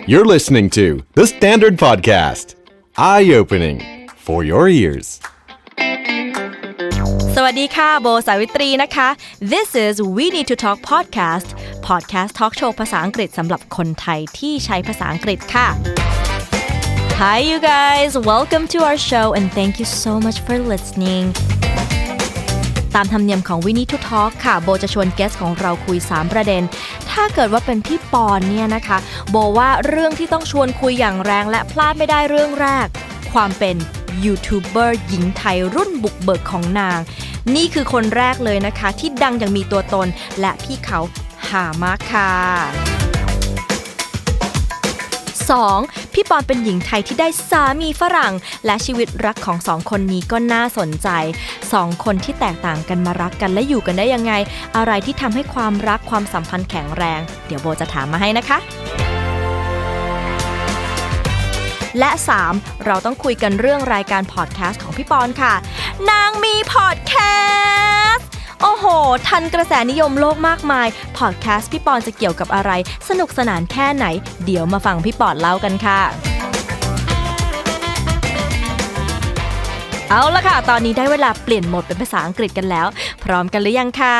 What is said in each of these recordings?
You're listening to The Standard Podcast. Eye-opening for your ears. สวัสดีค่ะโบสาวิตรีนะคะ This is We Need To Talk Podcast Talk Show ภาษาอังกฤษสำหรับคนไทยที่ใช้ภาษาอังกฤษค่ะ Hi you guys welcome to our show and thank you so much for listening ตามธรรมเนียมของ We Need To Talk ค่ะโบจะชวนเกสของเราคุย3ประเด็นถ้าเกิดว่าเป็นพี่ปอนเนี่ยนะคะโบว่าเรื่องที่ต้องชวนคุยอย่างแรงและพลาดไม่ได้เรื่องแรกความเป็นยูทูบเบอร์หญิงไทยรุ่นบุกเบิกของนางนี่คือคนแรกเลยนะคะที่ดังอย่างมีตัวตนและพี่เขาหามากค่ะ 2. พี่ปอนเป็นหญิงไทยที่ได้สามีฝรั่งและชีวิตรักของ2คนนี้ก็น่าสนใจ2คนที่แตกต่างกันมารักกันและอยู่กันได้ยังไงอะไรที่ทำให้ความรักความสัมพันธ์แข็งแรงเดี๋ยวโบจะถามมาให้นะคะและ 3. เราต้องคุยกันเรื่องรายการพอดแคสต์ของพี่ปอนค่ะนางมีพอดแคสต์โอ้โหทันกระแสนิยมโลกมากมายพอดแคสต์พี่ปอนจะเกี่ยวกับอะไรสนุกสนานแค่ไหนเดี๋ยวมาฟังพี่ปอนเล่ากันค่ะเอาละค่ะตอนนี้ได้เวลาเปลี่ยนโหมดเป็นภาษาอังกฤษกันแล้วพร้อมกันหรือยังคะ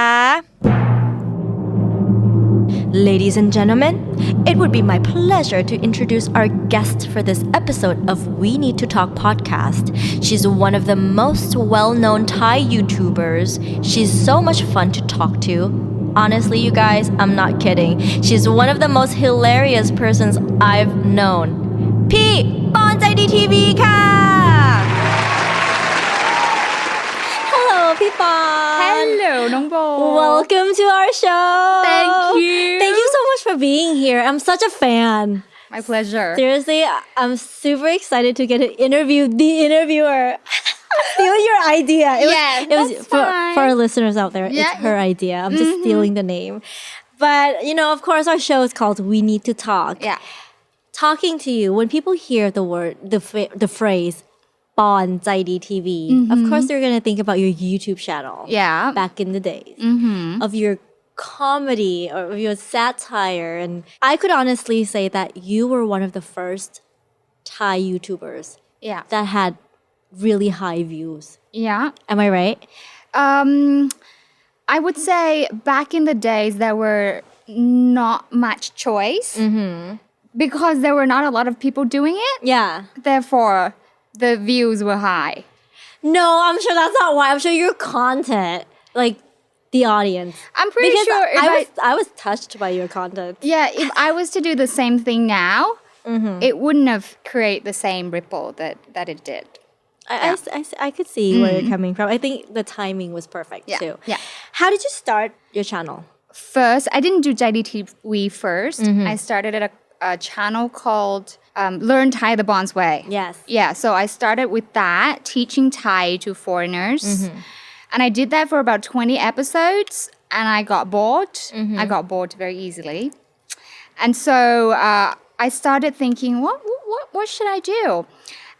Ladies and gentlemen, it would be my pleasure to introduce our guest for this episode of We Need to Talk podcast. She's one of the most well-known Thai YouTubers. She's so much fun to talk to. Honestly, you guys, I'm not kidding. She's one of the most hilarious persons I've known. พี่ปอนใจดีทีวีค่ะ Hello พี่ปอน Hello น้องโบ Welcome to our show. Thank you. Thank you so much for being here. I'm such a fan. My pleasure. Seriously, I'm super excited to get to interview the interviewer. Stealing your idea. It was for our listeners out there. Yeah. It's her idea. I'm just stealing the name. But, you know, of course, our show is called We Need to Talk. Yeah. Talking to you, when people hear the word, the phrase, ปอนใจดีทีวี of course they're going to think about your YouTube channel. Yeah. Back in the days. Of your comedy or your satire. And I could honestly say that you were one of the first Thai YouTubers that had really high views. Yeah. Am I right? I would say back in the days there were not much choice because there were not a lot of people doing it. Yeah. Therefore, the views were high. No, I'm sure that's not why. I'm sure your content, like the audience. I'm pretty sure I was touched by your content. Yeah, if I was to do the same thing now, it wouldn't have created the same ripple that it did. I could see where you're coming from. I think the timing was perfect too. Yeah. How did you start your channel? First, I didn't do JDTV first. I started at a channel called Learn Thai the Bond's Way. Yes. Yeah, so I started with that, teaching Thai to foreigners. And I did that for about 20 episodes, and I got bored. I got bored very easily. And so I started thinking, what should I do?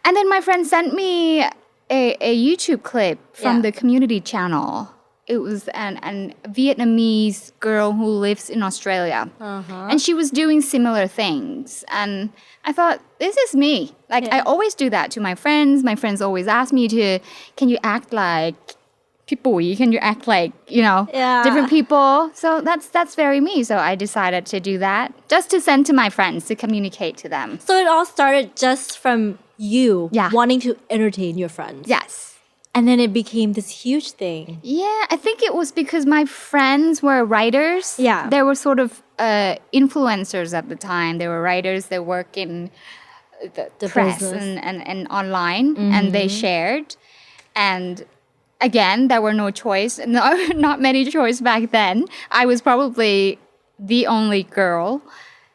And then my friend sent me a YouTube clip from the community channel. It was an Vietnamese girl who lives in Australia. And she was doing similar things. And I thought, this is me. Like, I always do that to my friends. My friends always ask me can you act like people? Can you act like, different people? So that's very me. So I decided to do that just to send to my friends, to communicate to them. So it all started just from you wanting to entertain your friends. Yes. And then it became this huge thing. Yeah, I think it was because my friends were writers. Yeah. They were sort of influencers at the time. They were writers. They work in the press and online, and they shared. And again, there were no choice, not many choice back then. I was probably the only girl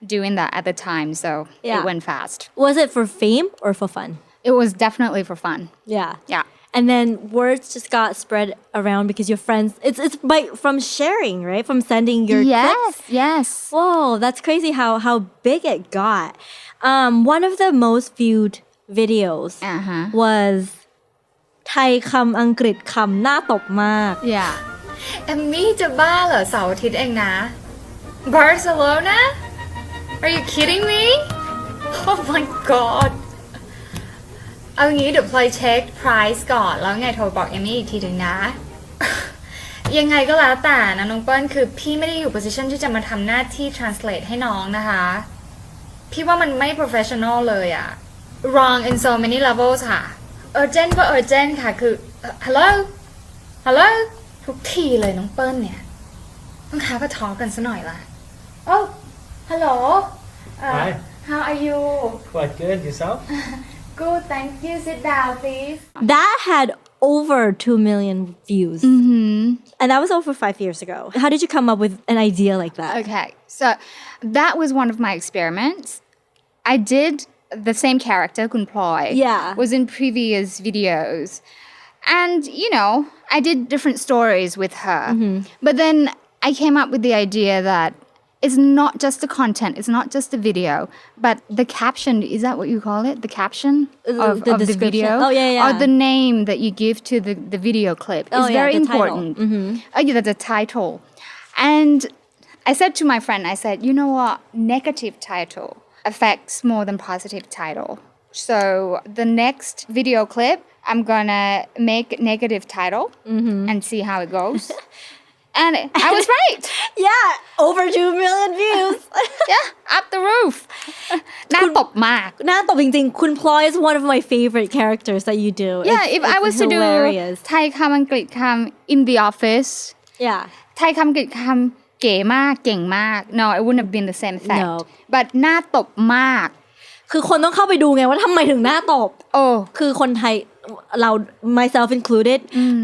doing that at the time, so it went fast. Was it for fame or for fun? It was definitely for fun. Yeah. Yeah. And then words just got spread around because your friends, it's from sharing, right? From sending your clips. Yes. Whoa, that's crazy how big it got. One of the most viewed videos was ไทยคำอังกฤษคำน่าตบมาก Yeah. แอมมี่จะบ้าเหรอเสาร์อาทิตย์เองนะ Barcelona? Are you kidding me? Oh my god เอางี้เดี๋ยวพลอยเช็ค price ก่อนแล้วไงโทรบอกเอมี่อีกทีนึงนะ ยังไงก็แล้วแต่นะน้องเปิ้ลคือพี่ไม่ได้อยู่ position ที่จะมาทำหน้าที่ translate ให้น้องนะคะพี่ว่ามันไม่ professional เลยอะ wrong in so many levels ค่ะ urgent ก็ urgent ค่ะคือ hello ทุกทีเลยน้องเปิ้ลเนี่ยต้องหาก็ทอกันซะหน่อยล่ะ oh hello Hi. how are you Quite good. Yourself? good thank you sit down please That had over 2 million views. And that was over 5 years ago. How did you come up with an idea like that? okay so that was one of my experiments I did the same character Kun Ploy Yeah. was in previous videos and you know I did different stories with her but then I came up with the idea that it's not just the content it's not just the video but the caption is that what you call it the caption of the the description. video Oh, yeah. or the name that you give to the video clip is very the title. important oh yeah the title and I said to my friend I said you know what negative title affects more than positive title so the next video clip I'm gonna make negative title and see how it goes and I was right Yeah, over 2 million views. yeah up the roof น่าตบมาก น่าตบจริงๆ คุณพลอย is one of my favorite characters that you do. yeah if I was to do hilarious. ไทยคำอังกฤษคำ in the office Yeah. ไทยคำอังกฤษคำเก๋มากเก่งมาก no it wouldn't have been the same effect No. but น่าตบมาก คือคนต้องเข้าไปดูไงว่าทำไมถึงหน้าตบ โอ้ คือคนไทยเรา myself included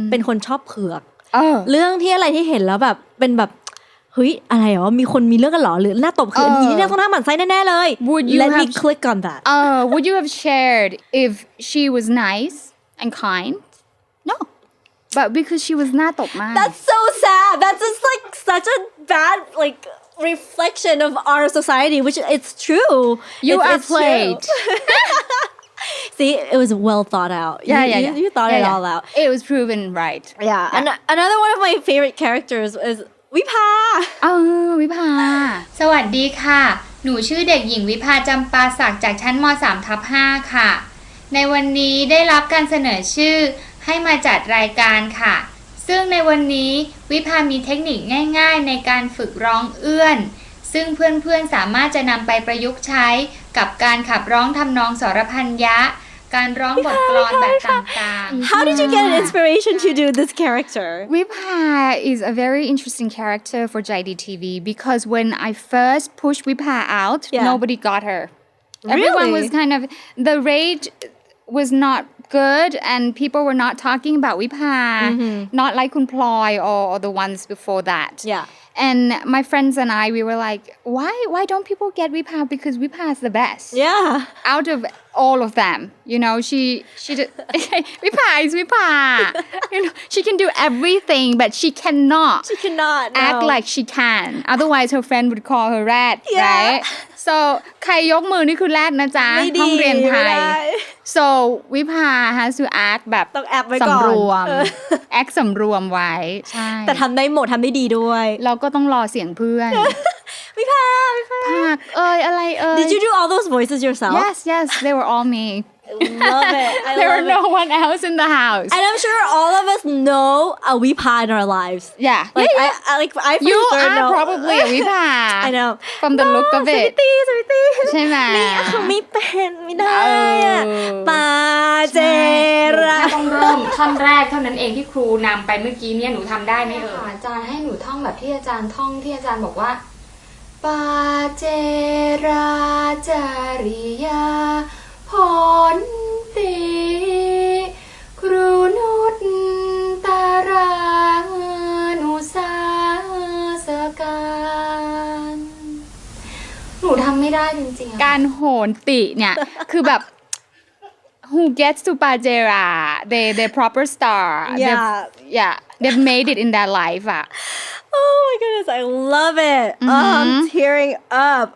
เป็นคนชอบเผือก เรื่องที่อะไรที่เห็นแล้วแบบเป็นแบบเฮ้ยอะไรเหรอมีคนมีเรื่องกันเหรอหรือหน้าตบคืออันนี้เนี่ยต้องหน้าหมั่นไส้แน่ๆเลย Would you Let me have- click on that would you have shared if she was nice and kind no but because she was น่าตบมาก That's so sad that's just like such a bad like reflection of our society which it's true You It's- are it's true. played. See it was well thought out you thought it all out It was proven right yeah and another one of my favorite characters is วิภา วิภาสวัสดีค่ะหนูชื่อเด็กหญิงวิภาจำปาศักดิ์จากชั้นม.3/5 ค่ะในวันนี้ได้รับการเสนอชื่อให้มาจัดรายการค่ะซึ่งในวันนี้วิภามีเทคนิคง่ายๆในการฝึกร้องเอื้อนซึ่งเพื่อนๆสามารถจะนำไปประยุกต์ใช้กับการขับร้องทำนองสรพันยะการร้องบทกลอนแบบต่างๆ How did you get an inspiration to do this character? Vipha is a very interesting character for JDTV because when I first pushed Vipha out, nobody got her. Everyone was kind of the rate was not good and people were not talking about Vipha, not like Kun Ploy or the ones before that. Yeah. And my friends and I, we were like, why don't people get Vipha? Because Vipha is the best. Yeah. Out of all of them, you know, she Vipha is Vipha. You know, she can do everything, but she cannot She cannot act no. like she can. Otherwise, her friend would call her rat, Yeah. right? So ใครยกมือนี่คือแรดนะจ๊ะ ไม่ดี ห้องเรียนไท ไม่ ย ได้ So วิภา has to act แบบ ต้อง act ไว้ก่อน สำรวม เออ act สำรวมไว้ใช่ แต่ทำได้หมดทำได้ดีด้วย เราก็ต้องรอเสียงเพื่อน วิภา ภาคอะไร Did you do all those voices yourself? Yes they were all me Love it. I there love were it. no one else in the house And I'm sure all of us know a Vipa in our lives. yeah Like yeah, I for you sure are know. probably a วิภา I know. from the look of it สวิตตี้ ใช่ไหม ไม่เป็นไม่ได้อะ เออ ปาเจรา ต้องเริ่มท่อนแรกเท่านั้นเองที่ครูนำไปเมื่อกี้เนี่ยหนูทำได้ไหมอาจารย์ให้หนูท่องแบบที่อาจารย์ท่องที่อาจารย์บอกว่าปาเจราจาริยาพรติครูนุตตารานุสาสการหนูทำไม่ได้จริงๆ การโหนติเนี่ย คือแบบ who gets to Pajera they proper star they've made it in their life อะ Oh my goodness, I love it. Oh, I'm tearing up.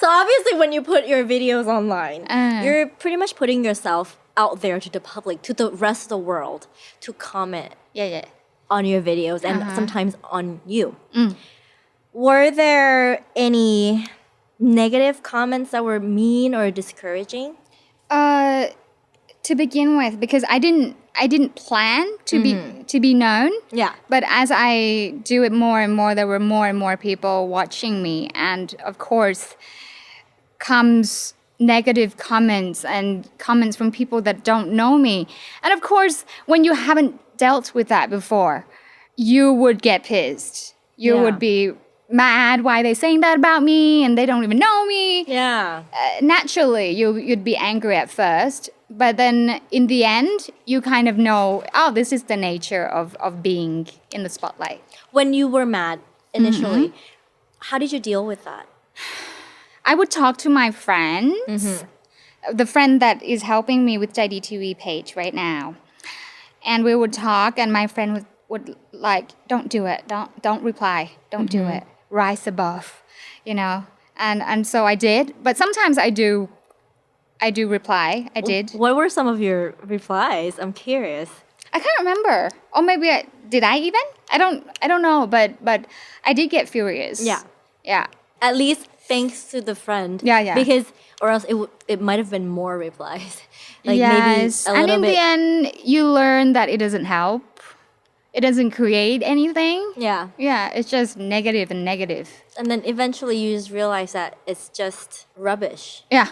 So obviously when you put your videos online, you're pretty much putting yourself out there to the public, to the rest of the world, to comment yeah on your videos and sometimes on you. Were there any negative comments that were mean or discouraging? To begin with, because I didn't plan to be known. Yeah. But as I do it more and more, there were more and more people watching me, and of course, comes negative comments and comments from people that don't know me. And of course, when you haven't dealt with that before, you would get pissed. You would be mad why they're saying that about me and they don't even know me. Yeah. Naturally, you'd be angry at first, but then in the end, you kind of know, oh, this is the nature of being in the spotlight. When you were mad initially, how did you deal with that? I would talk to my friends, the friend that is helping me with JDTV page right now. And we would talk and my friend would like, don't do it. Don't reply. Don't do it. Rise above, you know. And so I did. But sometimes I do reply. I did. What were some of your replies? I'm curious. I can't remember. Or maybe did I even? I don't know, but I did get furious. Yeah. Yeah. At least thanks to the friend. Yeah. Because or else it might have been more replies. Like yes. maybe a and little in bit. the end, you learn that it doesn't help. It doesn't create anything. Yeah. Yeah, it's just negative and negative. And then eventually you just realize that it's just rubbish. Yeah.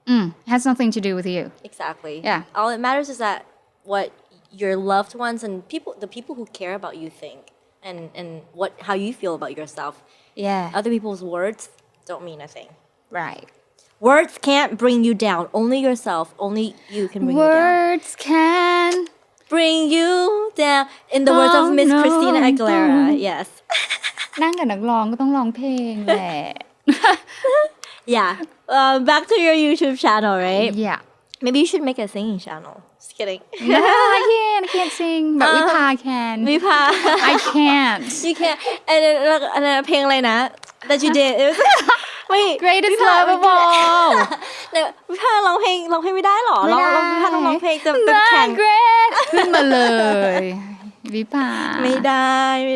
It has nothing to do with you. Exactly. Yeah. All that matters is that what your loved ones and the people who care about you think and how you feel about yourself. Yeah. Other people's words don't mean a thing. Right. Words can't bring you down. Only yourself. Only you can bring you down. Words can Bring you down. In the words of Miss Christina Aguilera. Yes. นั่งกับนักร้องก็ต้องร้องเพลงแหละ Yeah. Back to your YouTube channel, right? Yeah. Maybe you should make a singing channel. Just kidding. No, I can't sing, but Vipa can. Vipa. I can't. You can't. And then เพลงอะไรนะ that you did. It was, wait. Greatest love of all. วิภาร้องเพลงไม่ได้หรอ ไม่ได้ เราวิภาต้องร้องเพลงจะแข่ง Great ขึ้นมาเลยวิภา ไม่ไ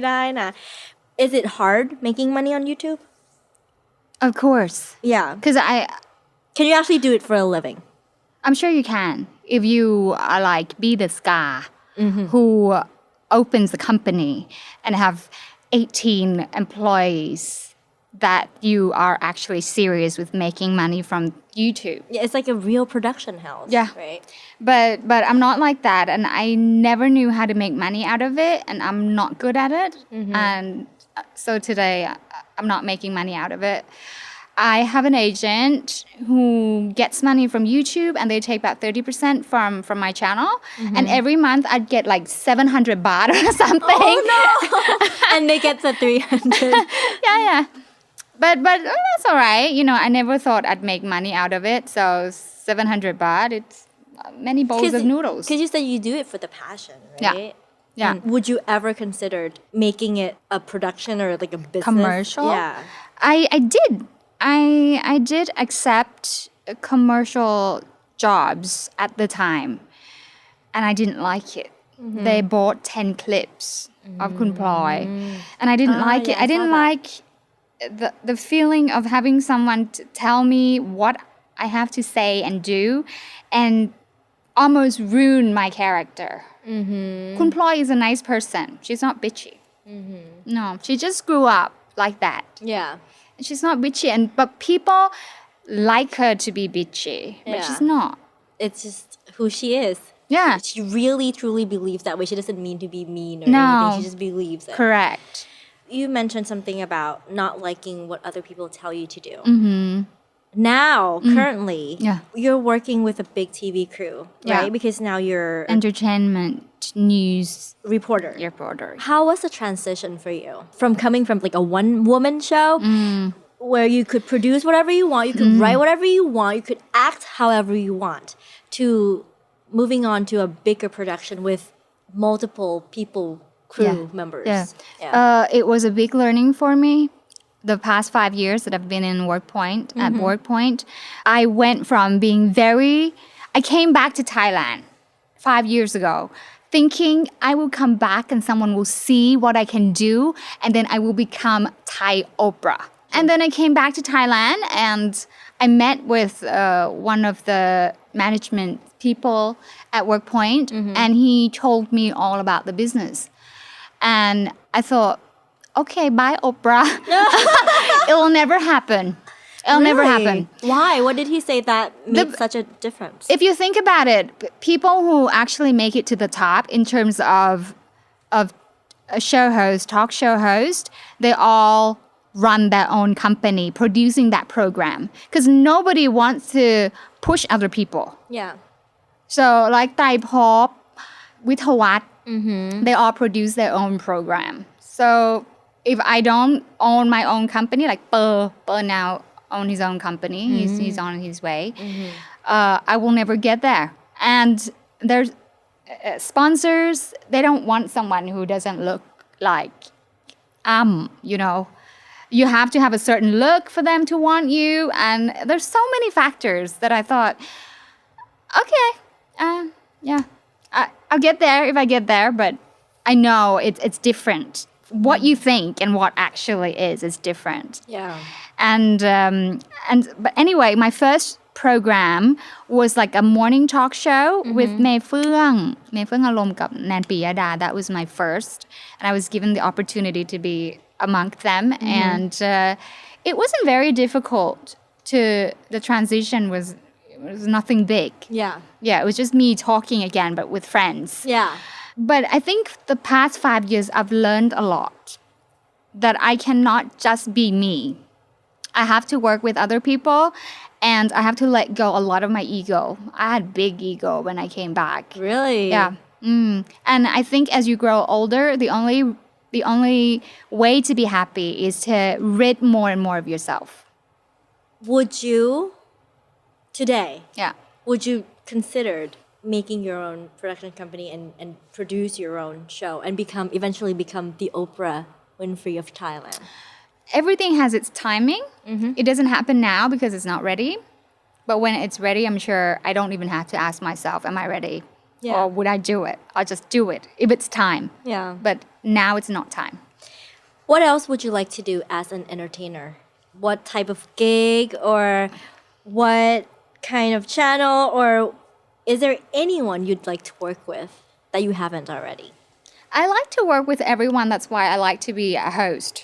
ด้นะ Is it hard making money on YouTube? Of course. Yeah. Because Can you actually do it for a living? I'm sure you can if you are like be the star who opens the company and have 18 employees that you are actually serious with making money from YouTube. Yeah, it's like a real production house. Yeah. Right. But I'm not like that, and I never knew how to make money out of it, and I'm not good at it. And so today I'm not making money out of it. I have an agent who gets money from YouTube, and they take about 30% from my channel. And every month I'd get like 700 baht or something. Oh no! And they get the 300. Yeah. But that's all right. You know, I never thought I'd make money out of it. So 700 baht, it's many bowls of noodles. Because you said you do it for the passion, right? Yeah. And would you ever consider making it a production or like a business? Commercial? Yeah. I did. I did accept commercial jobs at the time, and I didn't like it. They bought 10 clips of Kun Ploy, and I didn't like it. Yeah, I didn't like the feeling of having someone tell me what I have to say and do, and almost ruin my character. Kun Ploy is a nice person. She's not bitchy. No, she just grew up like that. Yeah. She's not bitchy, but people like her to be bitchy, but Yeah. she's not. It's just who she is. Yeah, She really, truly believes that way. She doesn't mean to be mean or No. anything. She just believes it. correct. You mentioned something about not liking what other people tell you to do. Now, currently, Yeah. you're working with a big TV crew, right? Yeah. Because now you're a Entertainment news reporter. reporter. How was the transition for you from coming from like a one-woman show where you could produce whatever you want, you could write whatever you want, you could act however you want, to moving on to a bigger production with multiple people, crew members? It was a big learning for me. The past 5 years that I've been in at WorkPoint, I went from being I came back to Thailand 5 years ago, thinking I will come back and someone will see what I can do, and then I will become Thai Oprah. And then I came back to Thailand and I met with one of the management people at Workpoint and he told me all about the business. And I thought, okay, bye Oprah. It will never happen. It'll never happen. Why? What did he say that made such a difference? If you think about it, people who actually make it to the top in terms of a show host, talk show host, they all run their own company producing that program because nobody wants to push other people. Yeah. So like Thai Pop, Withawat, they all produce their own program. So if I don't own my own company, like Per now own his own company, he's on his way, I will never get there. And there's sponsors, they don't want someone who doesn't look like you know. You have to have a certain look for them to want you. And there's so many factors that I thought, okay, yeah, I'll get there if I get there. But I know it's different. What you think and what actually is different. Yeah. And but anyway, my first program was like a morning talk show with เมย์เฟื่องอารมณ์กับแนนปิยดา That was my first. And I was given the opportunity to be among them. And it wasn't very difficult the transition was nothing big. Yeah. Yeah, it was just me talking again, but with friends. Yeah. But I think the past 5 years, I've learned a lot. That I cannot just be me. I have to work with other people and I have to let go a lot of my ego. I had big ego when I came back. Really? Yeah. And I think as you grow older, the only way to be happy is to rid more and more of yourself. Would you, today, Yeah. would you consider making your own production company and produce your own show and eventually become the Oprah Winfrey of Thailand? Everything has its timing. It doesn't happen now because it's not ready. But when it's ready, I'm sure I don't even have to ask myself, am I ready? Yeah. Or would I do it? I'll just do it if it's time. Yeah. But now it's not time. What else would you like to do as an entertainer? What type of gig or what kind of channel or is there anyone you'd like to work with that you haven't already? I like to work with everyone. That's why I like to be a host.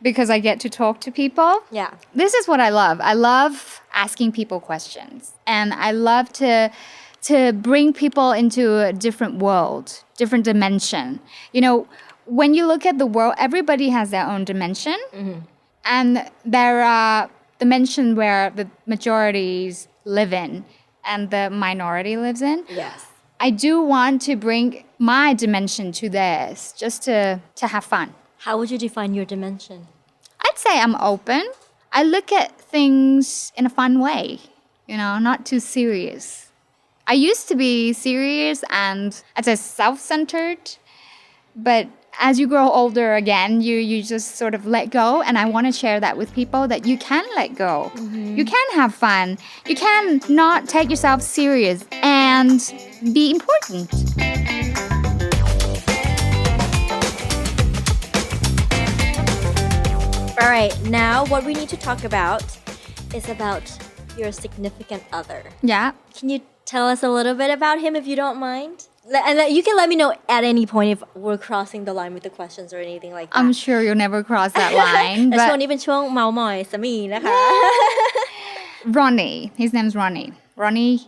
Because I get to talk to people. Yeah. This is what I love. I love asking people questions. And I love to bring people into a different world, different dimension. You know, when you look at the world, everybody has their own dimension. And there are dimensions where the majorities live in and the minority lives in. Yes. I do want to bring my dimension to theirs, just to have fun. How would you define your dimension? I'd say I'm open. I look at things in a fun way, you know, not too serious. I used to be serious and I'd say self-centered, but as you grow older again, you just sort of let go, and I want to share that with people that you can let go. You can have fun. You can not take yourself serious and be important. All right, now what we need to talk about is about your significant other. Yeah. Can you tell us a little bit about him if you don't mind? And you can let me know at any point if we're crossing the line with the questions or anything like that. I'm sure you'll never cross that line. แต่ช่วง but นี้เป็นช่วงเมามอยสามีนะคะ Ronnie, his name's Ronnie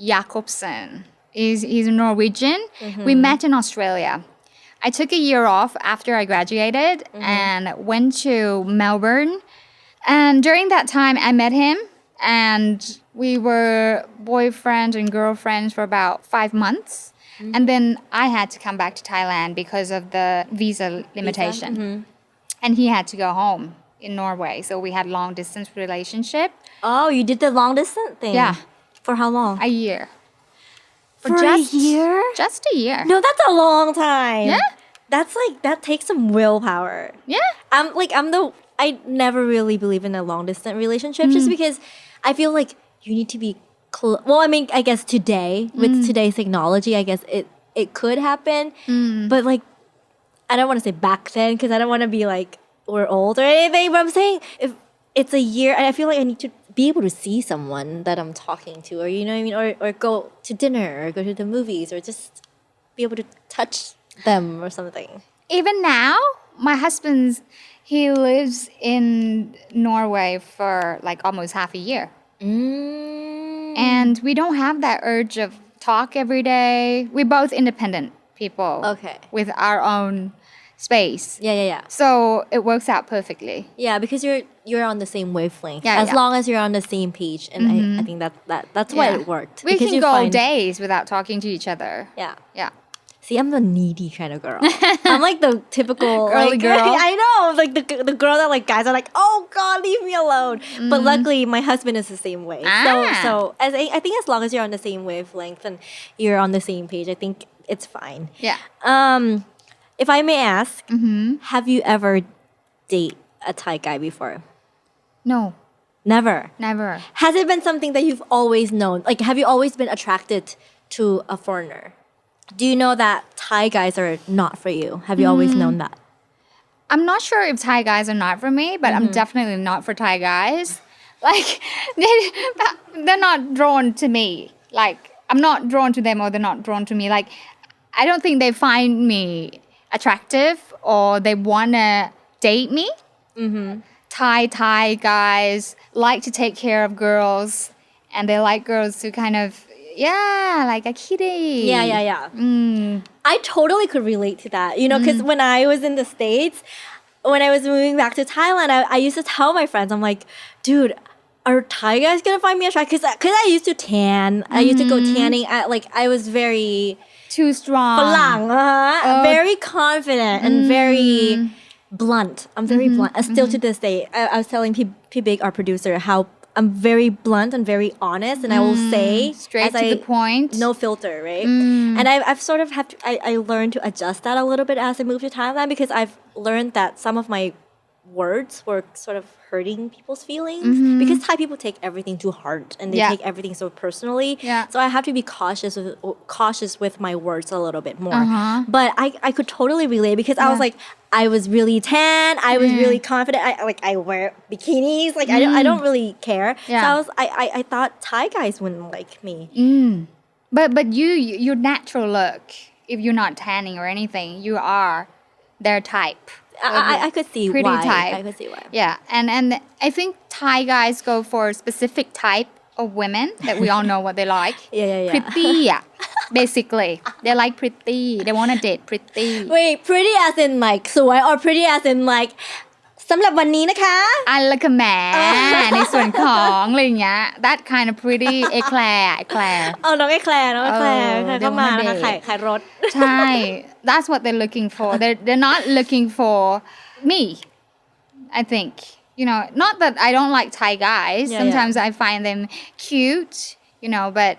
Jakobsen. He's a Norwegian. We met in Australia. I took a year off after I graduated and went to Melbourne. And during that time, I met him and we were boyfriend and girlfriends for about 5 months. And then I had to come back to Thailand because of the visa limitation. And he had to go home in Norway. So we had long distance relationship. Oh, you did the long distance thing? Yeah. For how long? A year. For a year? Just a year. No, that's a long time. Yeah. That's like, that takes some willpower. Yeah. I never really believe in a long distance relationship just because I feel like you need to be well, I mean, I guess today, with today's technology, I guess it could happen. But like, I don't want to say back then because I don't want to be like, we're old or anything. But I'm saying it's a year and I feel like I need to be able to see someone that I'm talking to, or you know what I mean, or go to dinner or go to the movies or just be able to touch them or something. Even now, my husband, he lives in Norway for like almost half a year. And we don't have that urge of talk every day. We're both independent people. Okay. With our own space. Yeah. So it works out perfectly. Yeah, because you're on the same wavelength. Yeah, as yeah. long as you're on the same page, and I think that's why it worked. We because can you go find- days without talking to each other. Yeah. Yeah. See, I'm the needy kind of girl. I'm like the typical Girly like, girl. I know, like the girl that like guys are like, oh God, leave me alone. But luckily, my husband is the same way. So as I think as long as you're on the same wavelength and you're on the same page, I think it's fine. Yeah. If I may ask, have you ever dated a Thai guy before? No, Never. never. Has it been something that you've always known? Like, have you always been attracted to a foreigner? Do you know that Thai guys are not for you? Have you always known that? I'm not sure if Thai guys are not for me, but I'm definitely not for Thai guys. Like, they're not drawn to me. Like, I'm not drawn to them or they're not drawn to me. Like, I don't think they find me attractive or they want to date me. Thai guys like to take care of girls and they like girls to kind of, like a kitty. Yeah. I totally could relate to that. You know, because when I was in the States, when I was moving back to Thailand, I used to tell my friends, I'm like, dude, are Thai guys gonna find me attractive? Because I used to tan. I used to go tanning. I was very Too strong. very confident and very blunt. I'm very blunt. Still to this day, I was telling P Big, our producer, how I'm very blunt and very honest, and I will say Straight as to the point. no filter, right? And I've sort of I learned to adjust that a little bit as I moved to Thailand because I've learned that some of my words were sort of hurting people's feelings because Thai people take everything too hard and they take everything so personally. Yeah. So I have to be cautious with my words a little bit more. But I could totally relate because I was like, I was really tan. I was really confident. I wear bikinis. Like I don't really care. Yeah. So I thought Thai guys wouldn't like me. But your natural look, if you're not tanning or anything, you are their type. I could see Pretty why. type. I could see why. Yeah, and I think Thai guys go for a specific type of women that we all know what they like. Yeah. Pretty, basically. They like pretty. They want to date pretty. Wait, pretty as in like สวย or pretty as in like สำหรับวันนี้นะคะ อันละค่ะแหมในส่วนของอะไรอย่างเงี้ย that kind of pretty eclair เอาน้องไอ้แคลร์เข้ามานะคะขายรถ ใช่ that's what they're looking for they're not looking for me I think you know not that I don't like Thai guys sometimes I find them cute you know but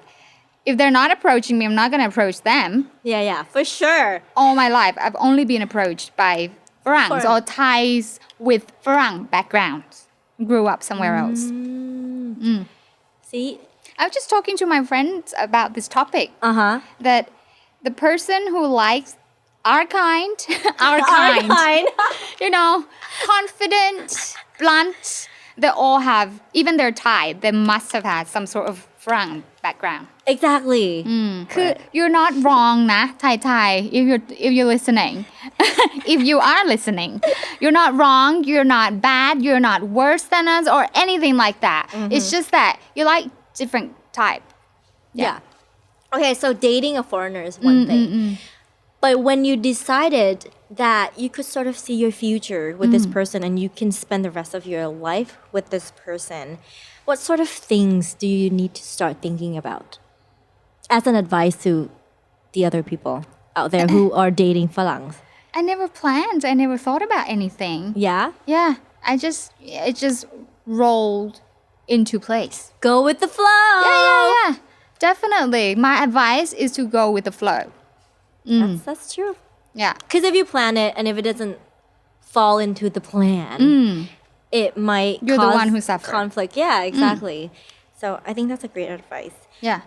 if they're not approaching me I'm not gonna approach them yeah for sure all my life I've only been approached by Farangs or Thais with Farang backgrounds grew up somewhere else See I was just talking to my friends about this topic that the person who likes our kind you know confident blunt they all have even they're Thai they must have had some sort of Farang background exactly คือ you're not wrong นะ Thai if you're listening if you are listening you're not wrong you're not bad you're not worse than us or anything like that it's just that you like different type yeah okay so dating a foreigner is one thing but when you decided that you could sort of see your future with this person and you can spend the rest of your life with this person what sort of things do you need to start thinking about as an advice to the other people out there who are dating Farangs? I never planned. I never thought about anything. Yeah? Yeah. It just rolled into place. Go with the flow. Yeah. Definitely. My advice is to go with the flow. That's true. Yeah. Because if you plan it and if it doesn't fall into the plan, it might You're the cause one who suffers. conflict. Yeah, exactly. So I think that's a great advice. Yeah.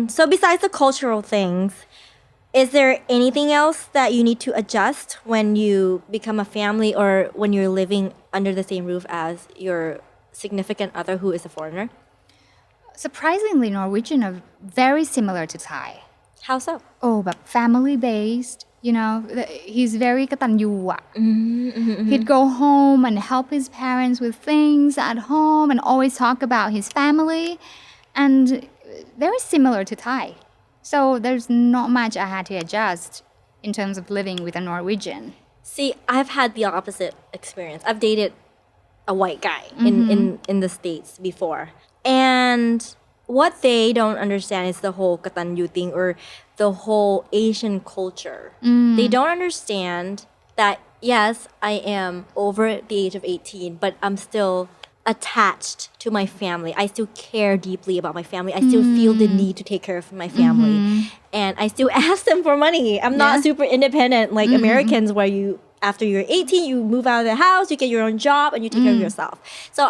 So besides the cultural things, is there anything else that you need to adjust when you become a family or when you're living under the same roof as your significant other who is a foreigner? Surprisingly, Norwegian are very similar to Thai. How so? Oh, but family based. You know, he's very กตัญญู He'd go home and help his parents with things at home and always talk about his family, and very similar to Thai. So there's not much I had to adjust in terms of living with a Norwegian. See, I've had the opposite experience. I've dated a white guy in the States before. And what they don't understand is the whole katanyu thing or the whole Asian culture. They don't understand that, yes, I am over the age of 18, but I'm still attached to my family. I still care deeply about my family. I still feel the need to take care of my family. And I still ask them for money. I'm not super independent like Americans where after you're 18, you move out of the house, you get your own job, and you take care of yourself. So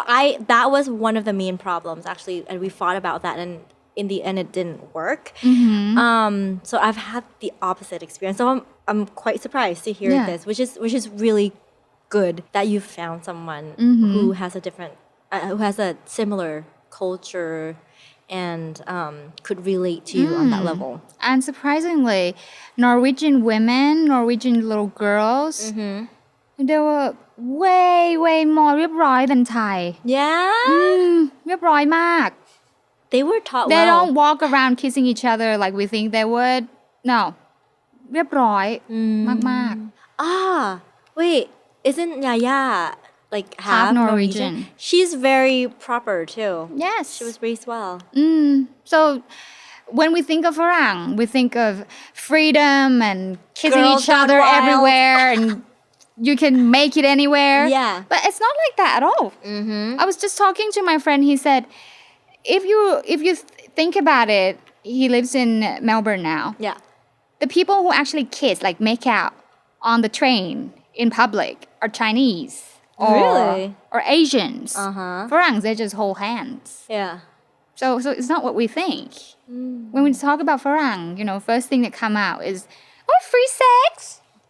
that was one of the main problems, actually, and we fought about that, and in the end, it didn't work. So I've had the opposite experience. So I'm quite surprised to hear this, which is really good that you found someone who has a similar culture and could relate to you on that level. And surprisingly, Norwegian women, Norwegian little girls, they were way more เรียบร้อย than Thai. Yeah? เรียบร้อยมาก They were taught They well. don't walk around kissing each other like we think they would. No. เรียบร้อยมาก Wait, isn't Yaya like half Norwegian? She's very proper too. Yes. She was raised well. So when we think of ฝรั่ง we think of freedom and kissing Girls each gone other wild. everywhere and you can make it anywhere. Yeah. But it's not like that at all. I was just talking to my friend. He said, if you think about it, he lives in Melbourne now. Yeah. The people who actually kiss, like make out on the train in public are Chinese. Really? Or Asians. Farangs, they just hold hands. Yeah. So it's not what we think. When we talk about Farang, first thing that come out is, free sex?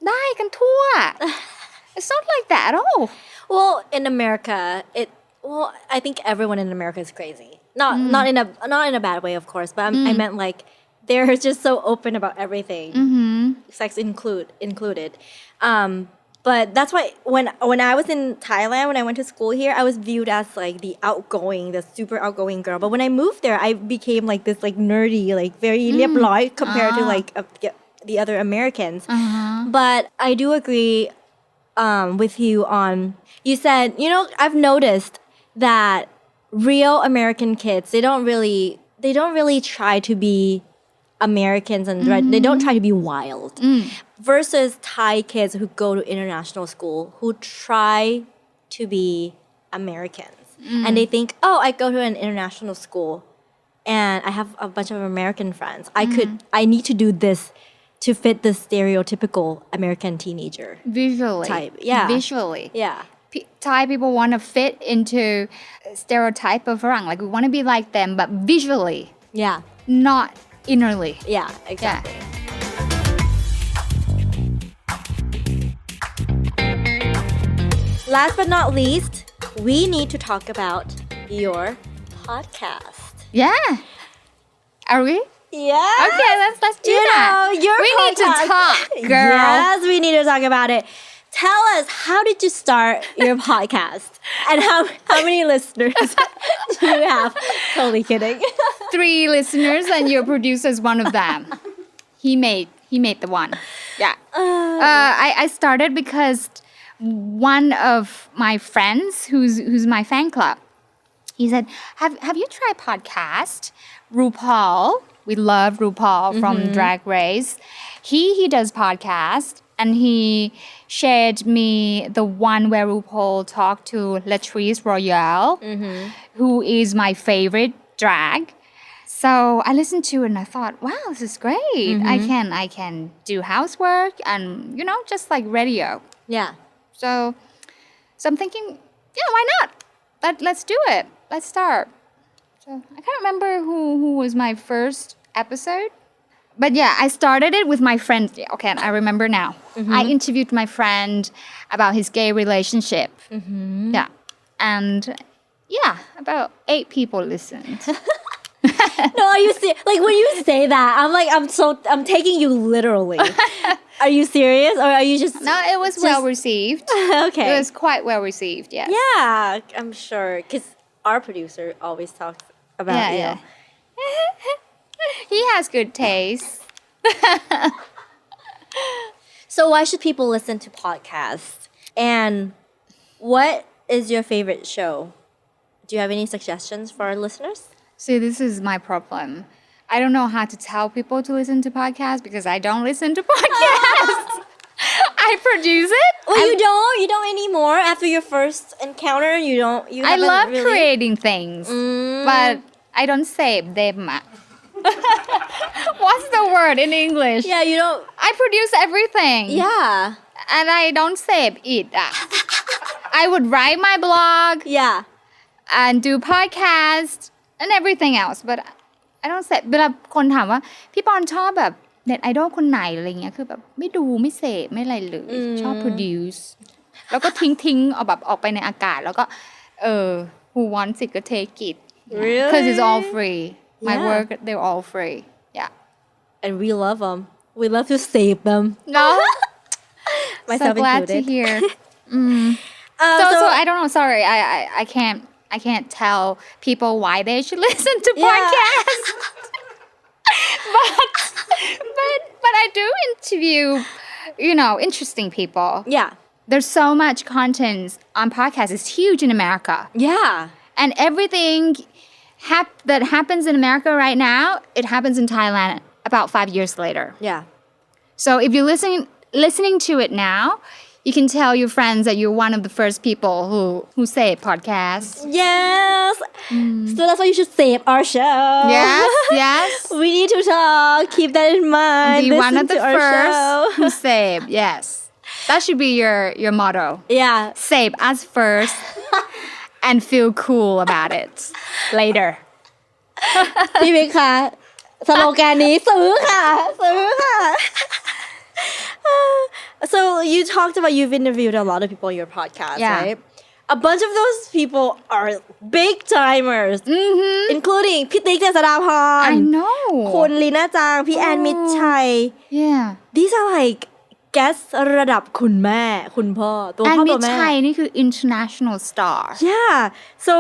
ได้กันทั่ว It's not like that at all. Well, in America, I think everyone in America is crazy. Not in a bad way, of course, but I meant like they're just so open about everything, sex included. But that's why when I was in Thailand, when I went to school here, I was viewed as like the super outgoing girl. But when I moved there, I became like this like nerdy, like very เรียบร้อย compared to like the other Americans. But I do agree with you on, you said, I've noticed that real American kids, they don't really try to be Americans and they don't try to be wild. Versus Thai kids who go to international school who try to be Americans. And they think, I go to an international school and I have a bunch of American friends. I need to do this to fit the stereotypical American teenager Visually. type. Yeah. Visually. Yeah. Thai people want to fit into stereotype of Farang. Like we want to be like them, but visually. Yeah. Not innerly. Yeah, exactly. Yeah. Last but not least, we need to talk about your podcast. Yeah. Are we? Yeah. Okay, let's do that. Your we podcast. need to talk, girl. Yes, we need to talk about it. Tell us, how did you start your podcast? And how many listeners do you have? Totally kidding. 3 listeners and your producer is one of them. He made the one. Yeah. I started because one of my friends who's my fan club, he said, have you tried podcast? RuPaul, we love RuPaul from Drag Race. He does podcast and he shared me the one where RuPaul talked to Latrice Royale, who is my favorite drag. So I listened to it and I thought, wow, this is great. I can do housework and just like radio. Yeah. So I'm thinking, why not? Let's do it. Let's start. So I can't remember who was my first episode. But yeah, I started it with my friend. Okay, I remember now. I interviewed my friend about his gay relationship. Yeah. And Yeah, about 8 people listened. No, are you like when you say that, I'm taking you literally. Are you serious or are you just? No, it was well received. Okay. It was quite well received, yes. Yeah, I'm sure because our producer always talks about you. He has good taste. So why should people listen to podcasts? And what is your favorite show? Do you have any suggestions for our listeners? See, this is my problem. I don't know how to tell people to listen to podcasts because I don't listen to podcasts. I produce it. Well, you don't anymore. After your first encounter, you don't. You I haven't love really... creating things, but I don't save them. What's the word in English? Yeah, you don't. I produce everything. Yeah. And I don't save it. I would write my blog Yeah. and do podcast and everything else, but I don't save. เวลาคนถามว่าพี่ปอนชอบแบบเน็ตไอดอลคนไหนอะไรเงี้ยคือแบบไม่ดูไม่เสพไม่อะไรเลยชอบ produce แล้วก็ทิ้งเอาแบบออกไปในอากาศแล้วก็who wants it ก็ take it Really? because it's all free my Yeah. work they're all free yeah And we love them. We love to save them. no so Myself glad included. to hear so I don't know sorry I can't tell people why they should listen to podcasts but I do interview interesting people Yeah. there's so much content on podcasts it's huge in America Yeah. and everything that happens in America right now it happens in Thailand about 5 years later Yeah. so if you're listening to it now you can tell your friends that you're one of the first people who say podcasts Yes. So that's why you should save our show. yes We need to talk. Keep that in mind. be one Listen of the to our first show. who save yes that should be your motto Yeah. save us first and feel cool about it later พี่บิ๊กคะสโลแกนนี้ซื้อค่ะ So you talked about you've interviewed a lot of people on your podcast, Yeah. right? A bunch of those people are big timers, including พี่ติ๊กเจษฎาพร I know คุณลีน่าจางพี่แอนมิตรชัย yeah These are like guests ระดับคุณแม่คุณพ่อตัว and พ่อ มิ ตัว ตร แม่ ชัยนี่คือ international star Yeah. So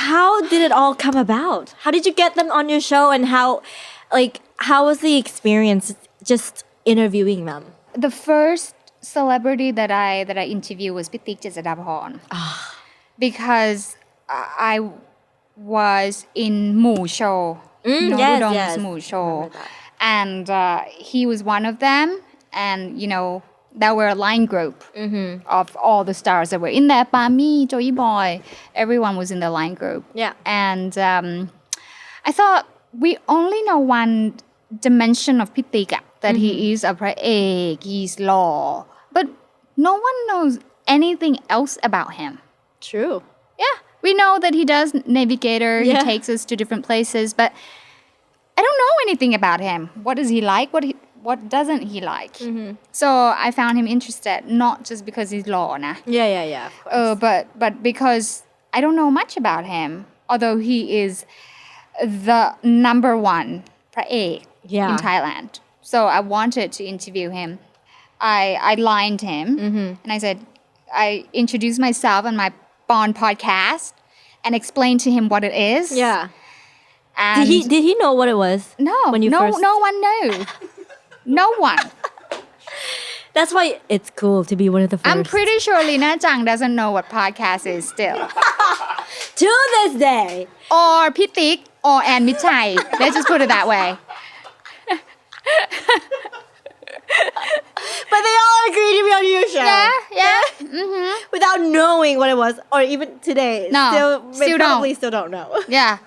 how did it all come about? How did you get them on your show and how was the experience just interviewing them? the first celebrity that I interviewed was พี่ติ๊กเจษฎาพร because I was in หมู่โชว์ yes, Udong's yes. หมู่โชว์ Remember that. and he was one of them and there were a line group of all the stars that were in there Pami Joey Boy everyone was in the line group Yeah. and I thought we only know one dimension of พี่ติ๊กthat he is a พระเอก he's law but no one knows anything else about him True. yeah we know that he does navigator he Yeah. takes us to different places but I don't know anything about him what does he like what doesn't he like so I found him interested not just because he's law nah Yeah. Of course. but because I don't know much about him although he is the number one พระเอก Yeah. in Thailand so I wanted to interview him I lined him and I said I introduced myself on my Bond podcast and explained to him what it is Yeah. and Did he know what it was? no When you first... no one knew no one That's why it's cool to be one of the first. I'm pretty sure Lina Zhang doesn't know what podcast is still To this day. or พี่ติ๊ก or Ann มิตรชัย let's just put it that way But they all agreed to be on your show. yeah Without knowing what it was, or even today. No, they still probably don't. still don't know. yeah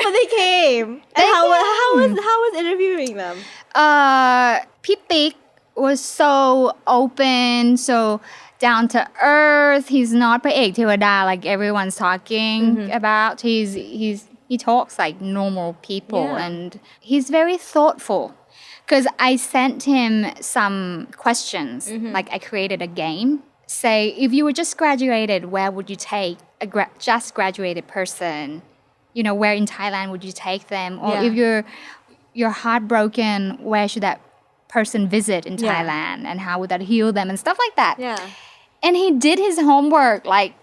But they came. And how was interviewing them? พี่ติ๊ก was so open so down to earth he's not พระเอกเทวดา like everyone's talking about he talks like normal people Yeah. and he's very thoughtful because I sent him some questions like I created a game say if you were just graduated, where would you take a just graduated person? Where in Thailand would you take them? Or if you're heartbroken, where should that person visit in Thailand? And how would that heal them and stuff like that? Yeah. And he did his homework like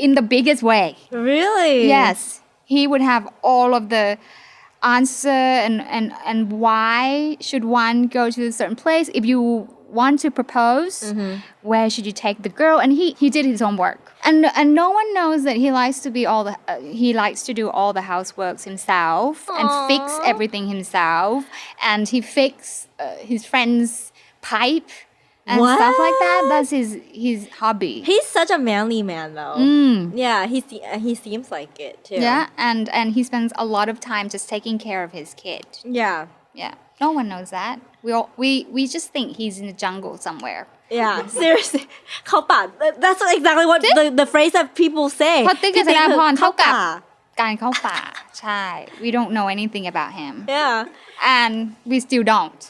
in the biggest way. Really? Yes. He would have all of the answer and why should one go to a certain place. If you want to propose, where should you take the girl? And he did his homework. And no one knows that he likes to be he likes to do all the houseworks himself and fix everything himself. And he fixed his friend's pipe and stuff like that. That's his hobby. He's such a manly man though. Yeah, he seems like it too. Yeah, and he spends a lot of time just taking care of his kid. Yeah. Yeah, no one knows that. We just think he's in the jungle somewhere. Yeah, seriously. เข้าป่า That's exactly what the phrase that people say. เพราะติ๊กกับธนาพร เข้า เท่ากับ ป่า การเข้าป่า ใช่ We don't know anything about him. Yeah. And we still don't.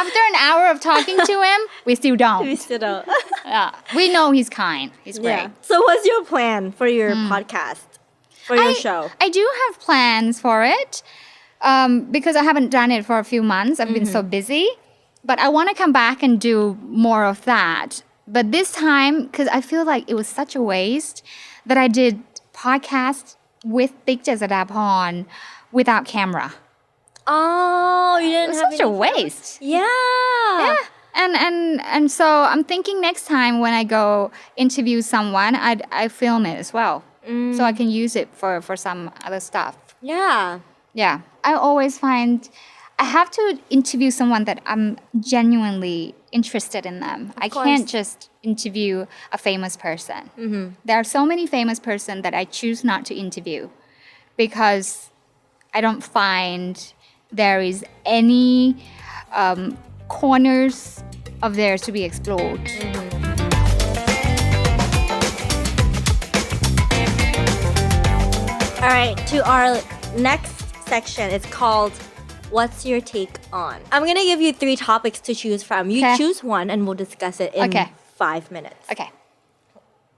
After an hour of talking to him, we still don't. We still don't. Yeah. We know he's kind. He's great. Yeah. So what's your plan for your podcast? For your show? I do have plans for it because I haven't done it for a few months. I've been so busy. But I want to come back and do more of that. But this time, because I feel like it was such a waste that I did podcast with Tik Jasadapon without camera. Oh, you didn't It was have such a waste. Yeah. And so I'm thinking next time when I go interview someone, I film it as well. So I can use it for some other stuff. Yeah. Yeah. I always find I have to interview someone that I'm genuinely interested in them. I can't just interview a famous person. There are so many famous person that I choose not to interview because I don't find there is any corners of theirs to be explored. All right, to our next section. It's called What's Your Take On? I'm going to give you 3 topics to choose from. You Okay. choose one and we'll discuss it in Okay. 5 minutes. Okay.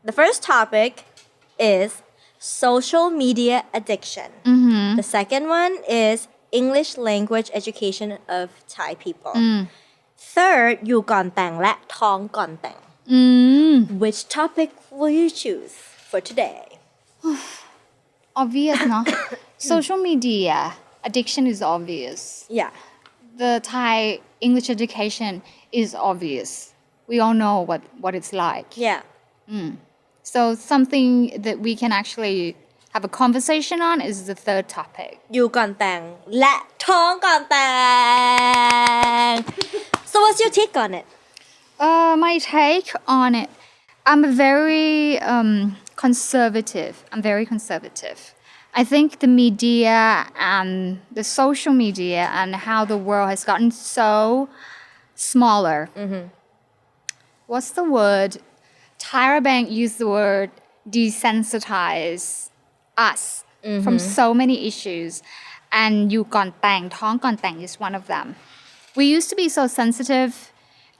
The first topic is social media addiction. The second one is English language education of Thai people. Third, อยู่ก่อนแต่งและท้องก่อนแต่ง Which topic will you choose for today? Obvious, no? Social media addiction is obvious. Yeah. The Thai English education is obvious. We all know what it's like. Yeah. So something that we can actually have a conversation on is the third topic. อยู่ก่อนแต่งและท้องก่อนแต่ง So what's your take on it? My take on it, I'm very conservative. I'm very conservative. I think the media and the social media and how the world has gotten so smaller. What's the word? Tyra Bank used the word desensitize us from so many issues. And อยู่ก่อนแต่งท้องก่อนแต่ง is one of them. We used to be so sensitive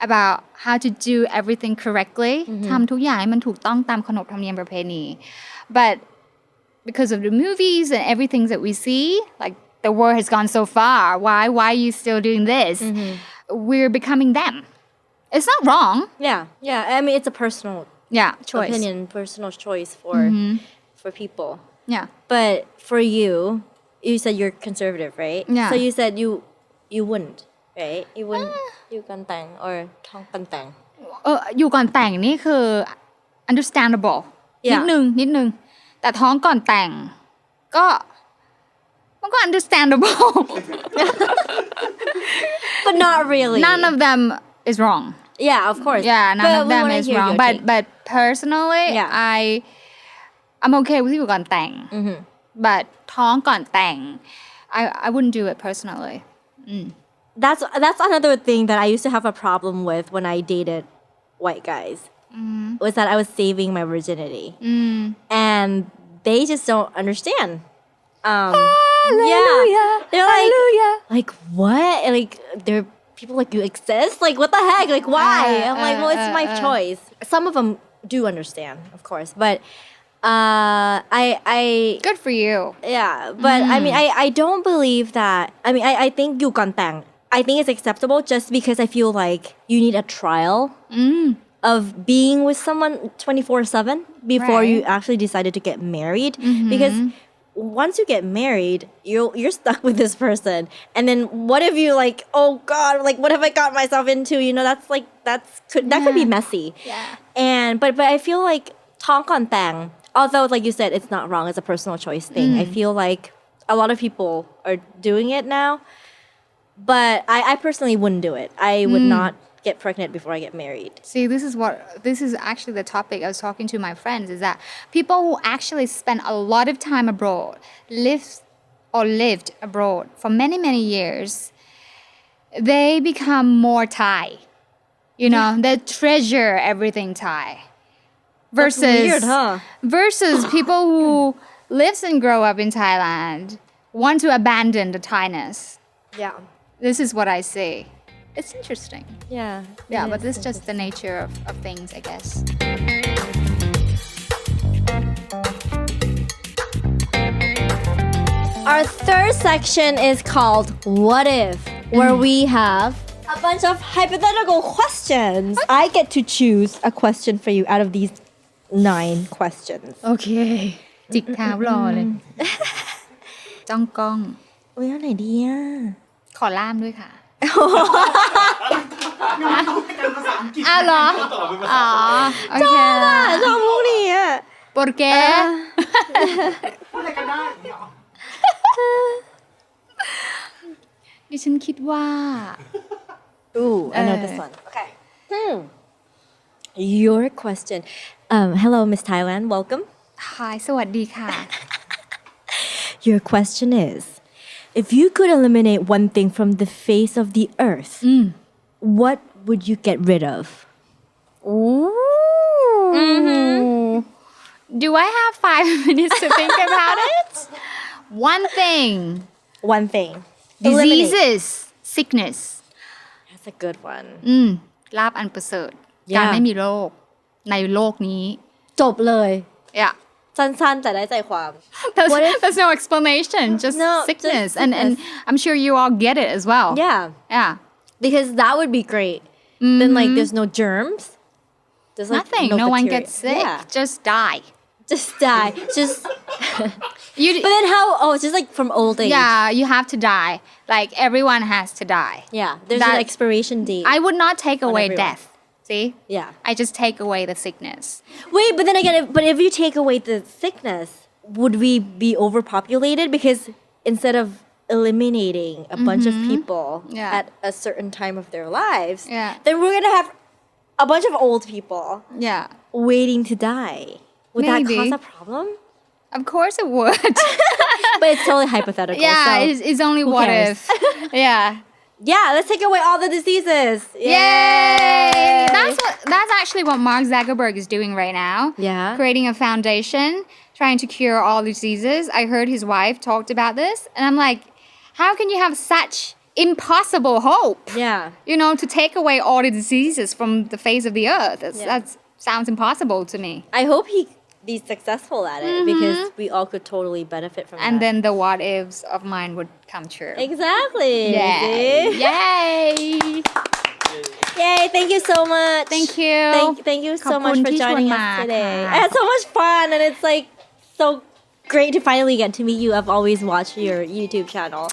about how to do everything correctly ทำทุกอย่างให้มันถูกต้องตามขนบธรรมเนียมประเพณี But because of the movies and everything that we see, like the world has gone so far. Why are you still doing this? We're becoming them. It's not wrong. Yeah. Yeah. I mean, it's a personal Choice. opinion, personal choice for people. Yeah. But for you said you're conservative, right? Yeah. So you said you wouldn't, right? You wouldn't อยู่ก่อนแต่ง or ท้องก่อนแต่ง อยู่ก่อนแต่งนี่คือ understandable นิดนึงแต่ท้องก่อนแต่งก็มันก็ understandable But not really. None of them is wrong. Yeah, of course. Yeah, none But of we them wanna is hear wrong. your take. But personally, Yeah. I'm okay with อยู่ก่อนแต่ง But ท้องก่อนแต่ง I wouldn't do it personally. That's another thing that I used to have a problem with when I dated white guys. Was that I was saving my virginity. And they just don't understand. Hallelujah. They're Hallelujah. like what? Like people like you exist like what the heck like why I'm like well it's my choice some of them do understand of course but I good for you yeah but I mean I don't believe that I mean I think อยู่ก่อนแต่ง I think it's acceptable just because I feel like you need a trial of being with someone 24/7 before Right. you actually decided to get married because once you get married you're stuck with this person and then what if you like oh god like what have I got myself into you know that's like that could be messy and but I feel like ท้องก่อนแต่ง although like you said it's not wrong it's a personal choice thing I feel like a lot of people are doing it now but I personally wouldn't do it I would not get pregnant before I get married See, this is actually the topic I was talking to my friends is that people who actually spend a lot of time abroad, lived abroad for many, many years, they become more Thai. You know, they treasure everything Thai. Versus, weird, huh? versus people who lives and grow up in Thailand want to abandon the Thainess. yeah This is what I see. It's interesting. yeah Yeah, but this is just the nature of things, I guess. Our third section is called What If, where we have a bunch of hypothetical questions. I get to choose a question for you out of these 9 questions. โอเค จิกเท้ารอเลย จ้องกล้อง อุ๊ยเอาไหนดีอ่ะ ขอล่ามด้วยค่ะ อ้าวเหรอ อ๋อ โอเค ชอบพวกนี้อ่ะ ¿Por qué? ดิฉันคิดว่า Ooh, I know this one. Okay. Your question. Hello, Miss Thailand. Welcome. Hi สวัสดีค่ะ Your question is, if you could eliminate one thing from the face of the earth, what would you get rid of? Ooh. Do I have 5 minutes to think about it? One thing. One thing. Eliminate. Diseases. Sickness. That's a good one. ลาภอันประเสริฐ Yeah. การไม่มีโรค ในโลกนี้ จบเลย Yeah. สั้นๆแต่ได้ใจความ There's no explanation, just No, sickness. just And sickness. I'm sure you all get it as well. Yeah. Yeah. Because that would be great. Then like there's no germs. There's like Nothing. No one bacteria. gets sick. Yeah. Just die. Just die. Just You, But then how it's just like from old age. yeah, you have to die. Like everyone has to die. Yeah. There's an That- expiration date. I would not take away everyone. death. See? Yeah. I just take away the sickness. Wait, but then again, if you take away the sickness, would we be overpopulated? Because instead of eliminating a bunch of people Yeah. at a certain time of their lives, Yeah. then we're gonna have a bunch of old people Yeah. waiting to die. Would Maybe. that cause a problem? Of course it would. But it's totally hypothetical. Yeah, so it's only who what cares? if. Yeah. Yeah, let's take away all the diseases. Yay! That's actually what Mark Zuckerberg is doing right now. Yeah. Creating a foundation, trying to cure all diseases. I heard his wife talked about this, and I'm like, how can you have such impossible hope? Yeah. You know, to take away all the diseases from the face of the earth. That sounds impossible to me. I hope he be successful at it because we all could totally benefit from And that. then the what ifs of mine would come true. Exactly. Yay! See? Yay! Yay, thank you so much. Thank you. Thank you so ขอบคุณ much for ที่ชวน joining มา us today. ค่ะ I had so much fun and it's like so great to finally get to meet you. I've always watched your YouTube channel.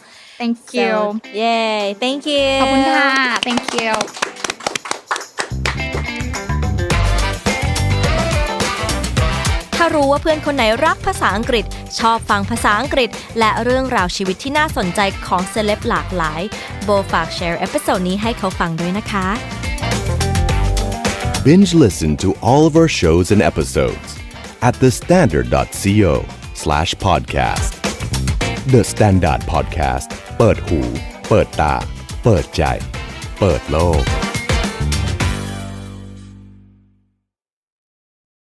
Thank you. So, yay, thank you. ขอบคุณค่ะ Thank you. ถ้ารู้ว่าเพื่อนคนไหนรักภาษาอังกฤษชอบฟังภาษาอังกฤษและเรื่องราวชีวิตที่น่าสนใจของเซเลบหลากหลายโบฝากแชร์เอพิโซดนี้ให้เขาฟังด้วยนะคะ Binge listen to all of our shows and episodes at thestandard.co/podcast. The Standard Podcast เปิดหูเปิดตาเปิดใจเปิดโลก